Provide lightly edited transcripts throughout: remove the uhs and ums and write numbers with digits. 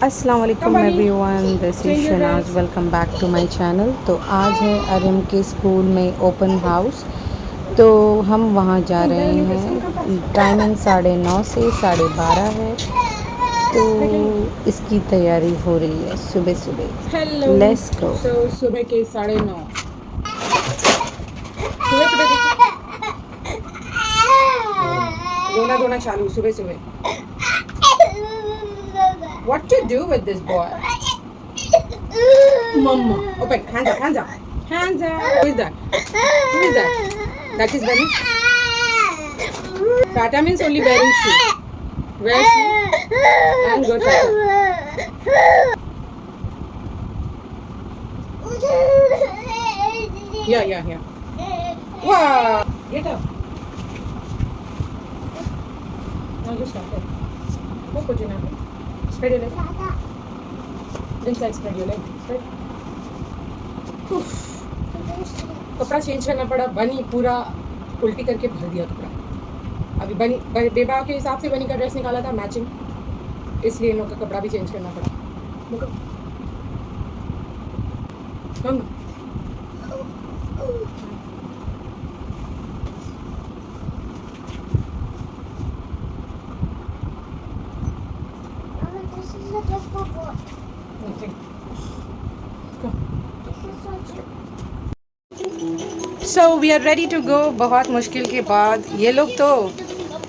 अस्सलाम वालेकुम everyone, this is Shahnaz. Welcome back to my channel. तो आज है अरहम के स्कूल में ओपन हाउस, तो हम वहाँ जा रहे हैं। टाइमिंग 9:30 से 12:30 है, तो इसकी तैयारी हो रही है सुबह सुबह। Let's go. सुबह के 9:30 रोना धोना चालू सुबह सुबह। What to do with this boy? Mama, open, hands up, hands up, hands up. Who is that? Who is that? That is wearing. Tata means only wearing shoe. Wear shoe and go Tata. Yeah. Wow. Get up. Now you stop it. Go put your hand. Spread your leg. Inside spread your leg. Spread. कपड़ा change करना पड़ा। बनी पूरा उल्टी करके भर दिया कपड़ा। अभी बनी बेबा के हिसाब से बनी का ड्रेस निकाला था मैचिंग, इसलिए इन लोग का कपड़ा भी चेंज करना पड़ा। Mamma so we are ready to go. बहुत मुश्किल के बाद ये लोग तो,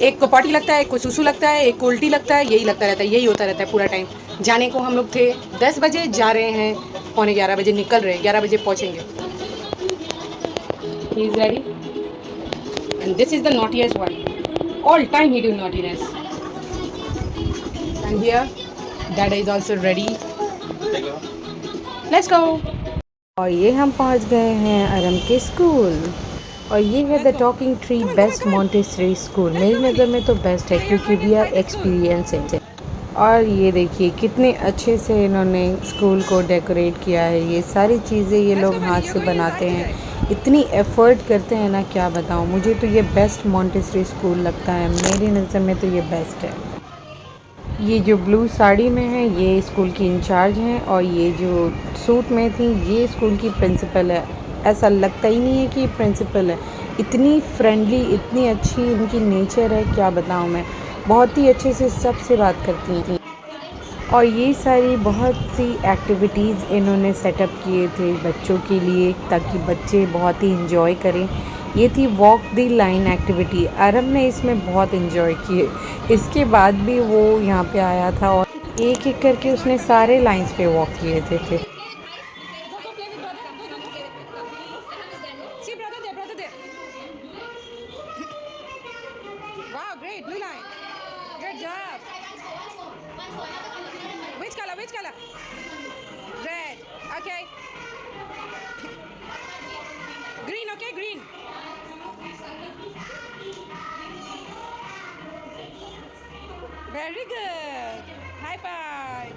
एक को पॉटी लगता है, एक को सुसु लगता है, एक को उल्टी लगता है, यही लगता रहता है, यही होता रहता है पूरा टाइम। जाने को हम लोग थे 10 बजे, जा रहे हैं 11:15 बजे, निकल रहे हैं 11 बजे पहुँचेंगे। He is ready and this is the naughtiest one. All time he do naughtiness. And here dada is also ready. Let's go. और ये हम पहुंच गए हैं अरहम के स्कूल, और ये है the talking tree best Montessori school. मेरी नज़र में तो बेस्ट है, क्योंकि वी आर एक्सपीरियंस है। और ये देखिए कितने अच्छे से इन्होंने स्कूल को डेकोरेट किया है। ये सारी चीज़ें ये लोग हाथ से बनाते हैं, इतनी एफ़र्ट करते हैं ना, क्या बताऊँ। मुझे तो ये बेस्ट मॉन्टेसरी स्कूल लगता है, मेरी नज़र में तो ये बेस्ट है। ये जो ब्लू साड़ी में है ये स्कूल की इंचार्ज हैं, और ये जो सूट में थी ये स्कूल की प्रिंसिपल है। ऐसा लगता ही नहीं है कि ये प्रिंसिपल है, इतनी फ्रेंडली, इतनी अच्छी इनकी नेचर है, क्या बताऊँ मैं। बहुत ही अच्छे से सबसे बात करती हैं। और ये सारी बहुत सी एक्टिविटीज़ इन्होंने सेटअप किए थे बच्चों के लिए, ताकि बच्चे बहुत ही इंजॉय करें। ये थी walk the line activity. Arham ने इसमें बहुत इन्जॉय किए। इसके बाद भी वो यहाँ पे आया था और एक एक करके उसने सारे लाइंस पे वॉक किए थे। Wow, great, blue line. Good job. Which color? Which color? Red. Okay. Green, okay, green. Very good. High five.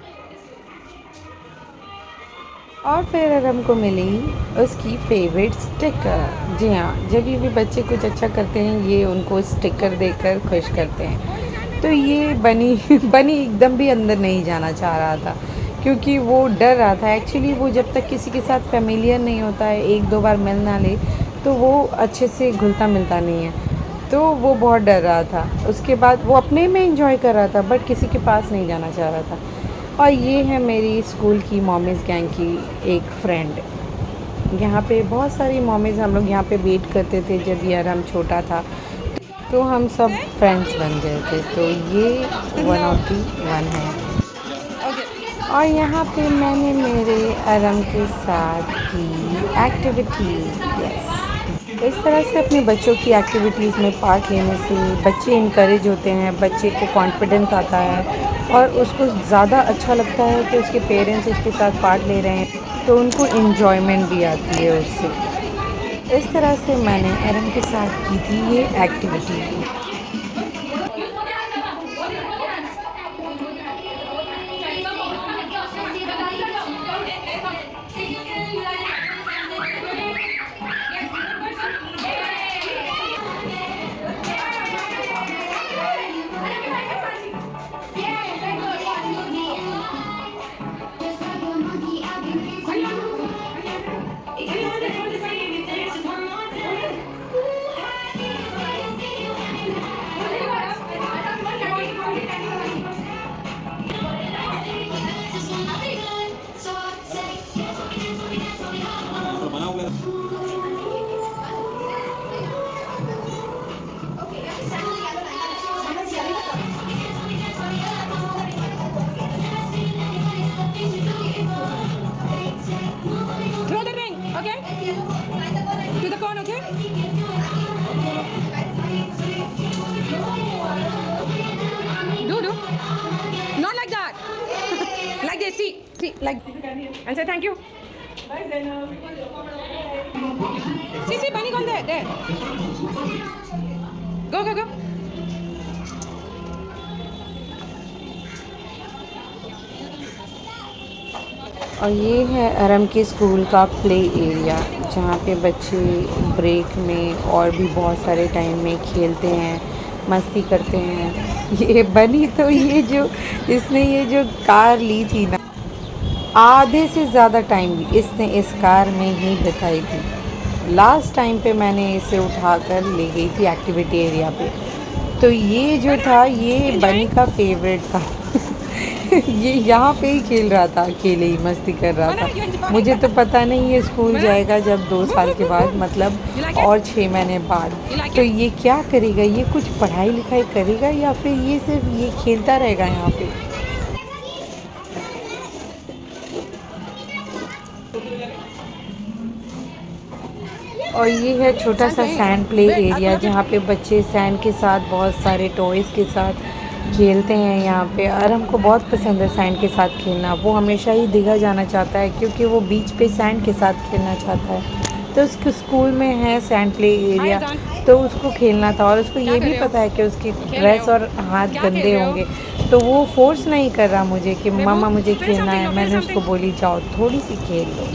और फिर अरहम को मिली उसकी फेवरेट स्टिकर। जी हाँ, जब ये भी बच्चे कुछ अच्छा करते हैं ये उनको स्टिकर देकर खुश करते हैं। तो ये बनी एकदम भी अंदर नहीं जाना चाह रहा था, क्योंकि वो डर रहा था। एक्चुअली वो जब तक किसी के साथ फेमिलियर नहीं होता है, 1-2 बार मिल ना ले, तो वो अच्छे से घुलता मिलता नहीं है। तो वो बहुत डर रहा था। उसके बाद वो अपने में एंजॉय कर रहा था, बट किसी के पास नहीं जाना चाह रहा था। और ये है मेरी स्कूल की मॉमीज़ गैंग की एक फ्रेंड। यहाँ पे बहुत सारी मॉमीज़, हम लोग यहाँ पे वेट करते थे जब ये अरहम छोटा था, तो हम सब फ्रेंड्स बन गए थे। तो ये वन ऑफ दी वन है। और यहाँ पे मैंने मेरे अरहम के साथ की एक्टिविटीज़, यस, इस तरह से अपने बच्चों की एक्टिविटीज़ में पार्ट लेने से बच्चे इनकरेज होते हैं, बच्चे को कॉन्फिडेंस आता है, और उसको ज़्यादा अच्छा लगता है कि उसके पेरेंट्स उसके साथ पार्ट ले रहे हैं, तो उनको इन्जॉयमेंट भी आती है उससे। इस तरह से मैंने अरहम के साथ की थी ये activity. like and say thank you. See, bunny gone there. Go. और ये है अरम के स्कूल का प्ले एरिया, जहाँ पे बच्चे ब्रेक में और भी बहुत सारे टाइम में खेलते हैं, मस्ती करते हैं। ये बनी तो ये जो कार ली थी ना, आधे से ज़्यादा टाइम इसने इस कार में ही बिताई थी। लास्ट टाइम पे मैंने इसे उठाकर ले गई थी एक्टिविटी एरिया पे, तो ये जो था ये बनी का फेवरेट था। ये यहाँ पे ही खेल रहा था, अकेले ही मस्ती कर रहा था। मुझे तो पता नहीं ये स्कूल जाएगा जब 2 साल के बाद, मतलब और 6 महीने बाद, तो ये क्या करेगा? ये कुछ पढ़ाई लिखाई करेगा या फिर ये सिर्फ ये खेलता रहेगा यहाँ पे? और ये है छोटा सा सैंड प्ले एरिया, जहाँ पे बच्चे सैंड के साथ बहुत सारे टॉयज़ के साथ खेलते हैं। यहाँ पे अरहम को बहुत पसंद है सैंड के साथ खेलना। वो हमेशा ही दीघा जाना चाहता है क्योंकि वो बीच पे सैंड के साथ खेलना चाहता है। तो उसके स्कूल में है सैंड प्ले एरिया, तो उसको खेलना था। और उसको ये भी पता है कि उसकी ड्रेस और हाथ गंदे होंगे, तो वो फोर्स नहीं कर रहा मुझे कि मम्मा मुझे खेलना है। मैंने उसको बोली जाओ थोड़ी सी खेल लो।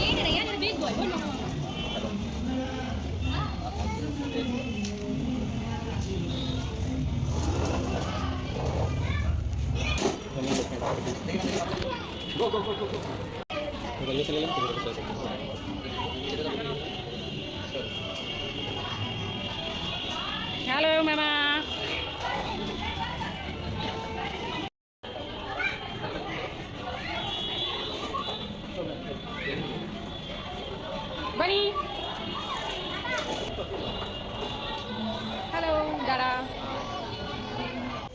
Hello, Mama. Bunny. Hello, Dada.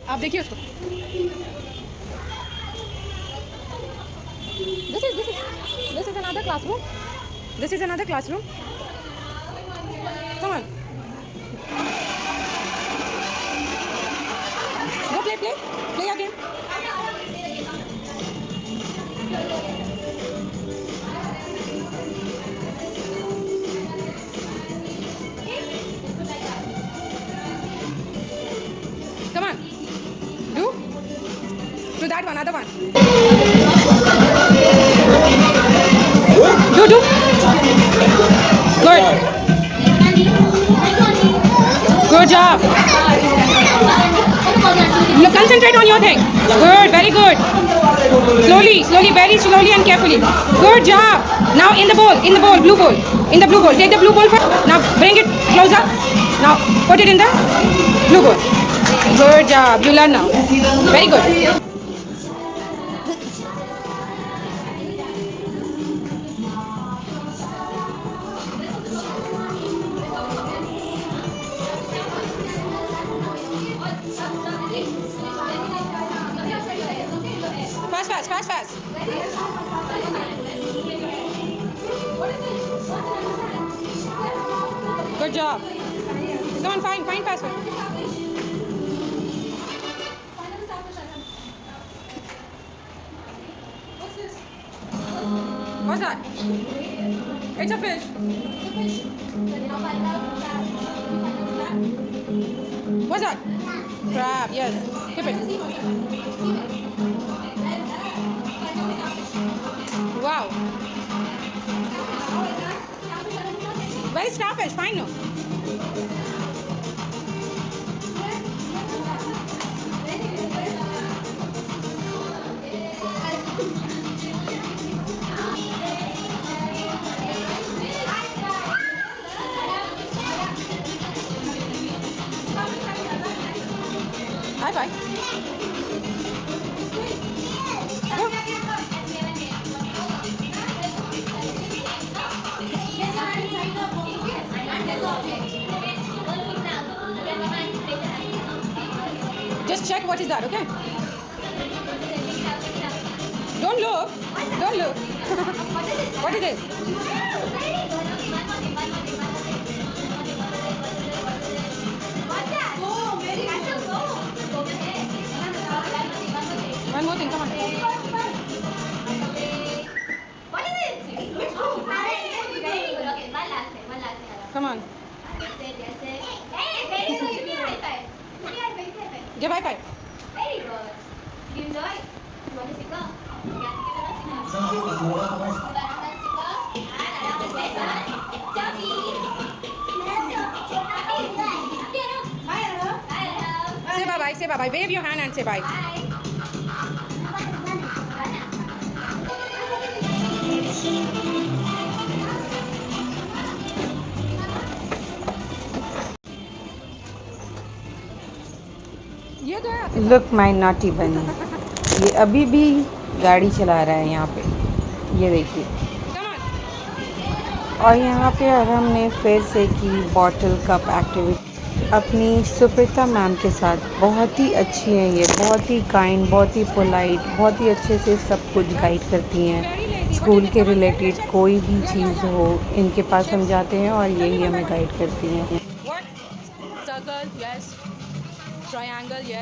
आप देखिए उसको. This is another classroom. This is another classroom. Come on. Go play your game. Come on. Do that one, other one. Do. Good job. Look, concentrate on your thing. Good, very good. Slowly, very slowly and carefully. Good job. Now in the bowl, blue bowl. In the blue bowl. Take the blue bowl first. Now bring it closer. Now put it in the blue bowl. Good job. You learn now. Very good. Fast. Good job. Come on, find fast. What's that? It's a fish. What's that? Crab, yes. Keep it. Wow. Where is starfish? Fine, no? High five. Just check what is that, okay? Don't look. What is it? One more thing, come on. Give high five. Very good. You enjoy? You want to sing? Yeah, Say bye bye. Say bye bye. Wave your hand and say bye. ये तो है. Look माई naughty बनी, ये अभी भी गाड़ी चला रहा है यहाँ पे, ये देखिए। Come on. और यहाँ पे अरहम ने फिर से की बॉटल कप एक्टिविटी अपनी सुप्रीता मैम के साथ। बहुत ही अच्छी हैं ये, बहुत ही काइंड, बहुत ही पोलाइट, बहुत ही अच्छे से सब कुछ गाइड करती हैं। स्कूल के रिलेटेड कोई भी चीज़ हो, इनके पास हम जाते हैं और यही हमें गाइड करती हैं। What? Circle, yes. Triangle, yes.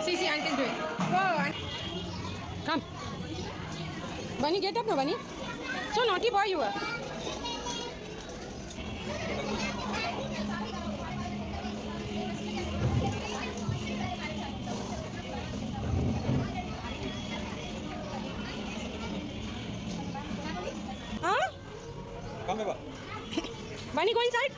See, I can do it. Whoa, come. Bunny, get up now, Bunny. So naughty boy you are. Huh? Come here. Bunny, go inside.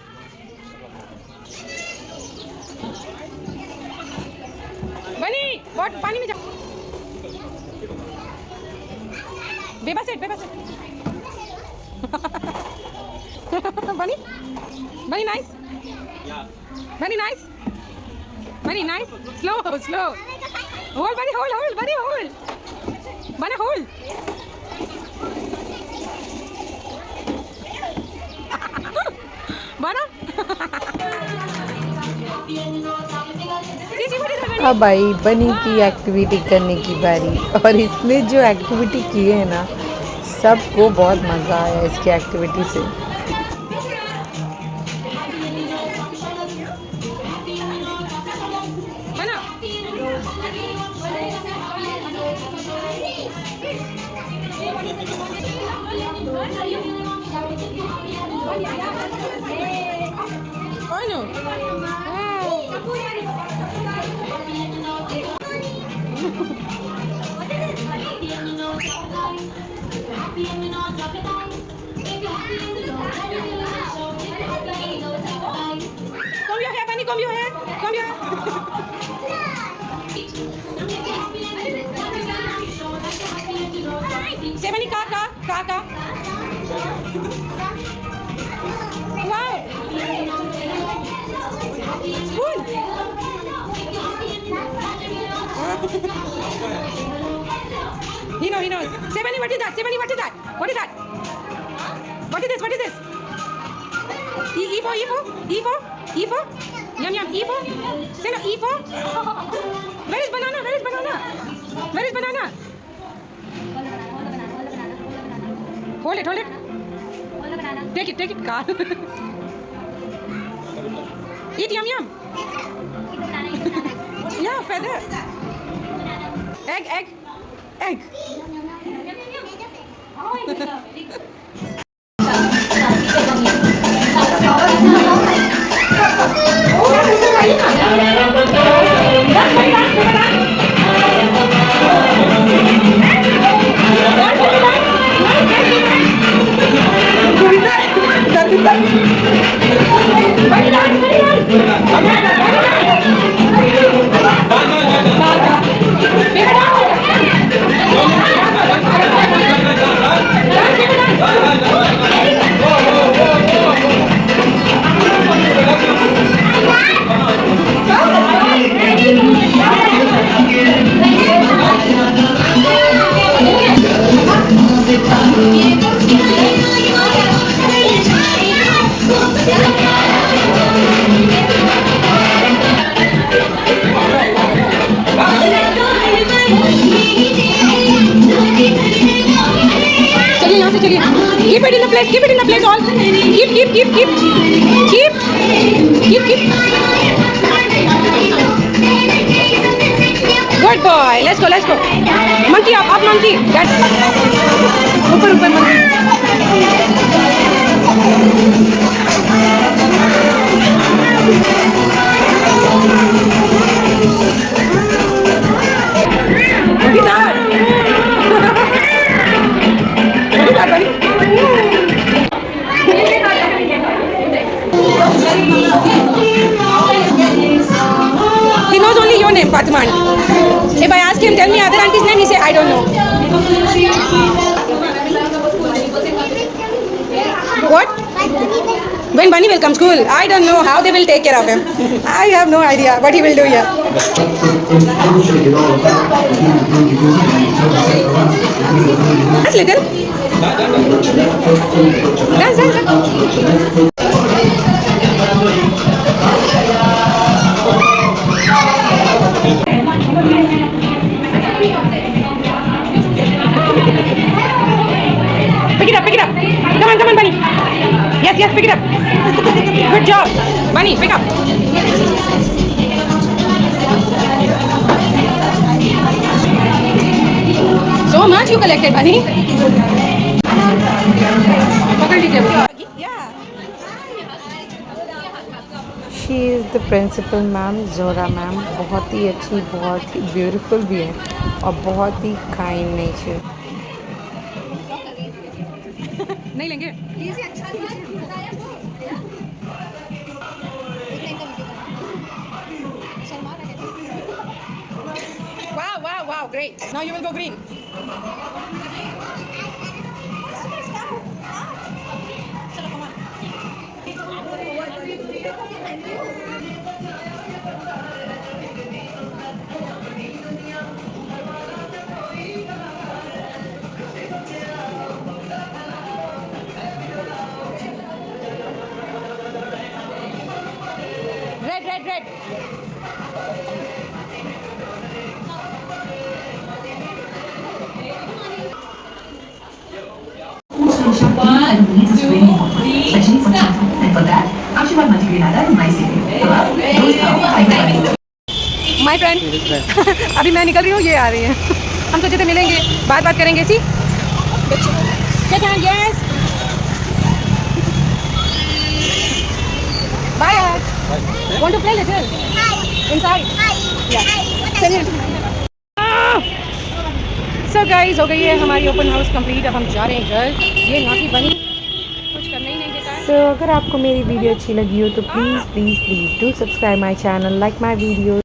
Bunny, what? पानी में जा. बेबा set. Bunny, Bunny, nice. Yeah. Bunny, nice. Slow. Hold, Bunny, hold. Bunny, hold. Bunny. अब आई बनी की activity करने की बारी, और इसने जो एक्टिविटी की है ना, सबको बहुत मज़ा आया इसकी एक्टिविटी से। Comb your hair. Say Bunny, ka. Wow. Spoon. He knows. Say Bunny, what is that? What is that? What is this? E for? Yum. E for? Say no, E for? Where is banana? Hold it. Take it, car. Eat yum. Yeah, feather. Egg. Keep it in the place all. Keep, keep, keep, keep, keep, keep, keep. Good boy. Let's go, let's go. Monkey up monkey. That. ऊपर ऊपर monkey. Monkey down. Monkey down, buddy. He knows only your name, Patman. If I ask him, tell me other auntie's name, he say, I don't know. What? When Bunny will come school? I don't know how they will take care of him. I have no idea what he will do here. That's little. Dance. Pick it up. Come on, Bunny. Yes, pick it up. Good job. Bunny, pick up. So much you collected, Bunny. Yeah. She is the principal ma'am Zora ma'am. बहुत ही अच्छी, बहुत ही beautiful भी है और बहुत ही kind nature. नहीं लेंगे। Wow, great. Now you will go green. Red. My friend. अभी मैं निकल रही हूँ, ये आ रही है। हम सोचे थे मिलेंगे, बात करेंगे। सी yes. Bye. Want to play little? Inside. चलिए। So guys, हो गई है हमारी ओपन हाउस कंप्लीट। अब हम जा रहे हैं घर। ये नाटी बनी कुछ करने ही नहीं देता है। सो अगर आपको मेरी वीडियो अच्छी लगी हो तो please do subscribe my channel, like my video.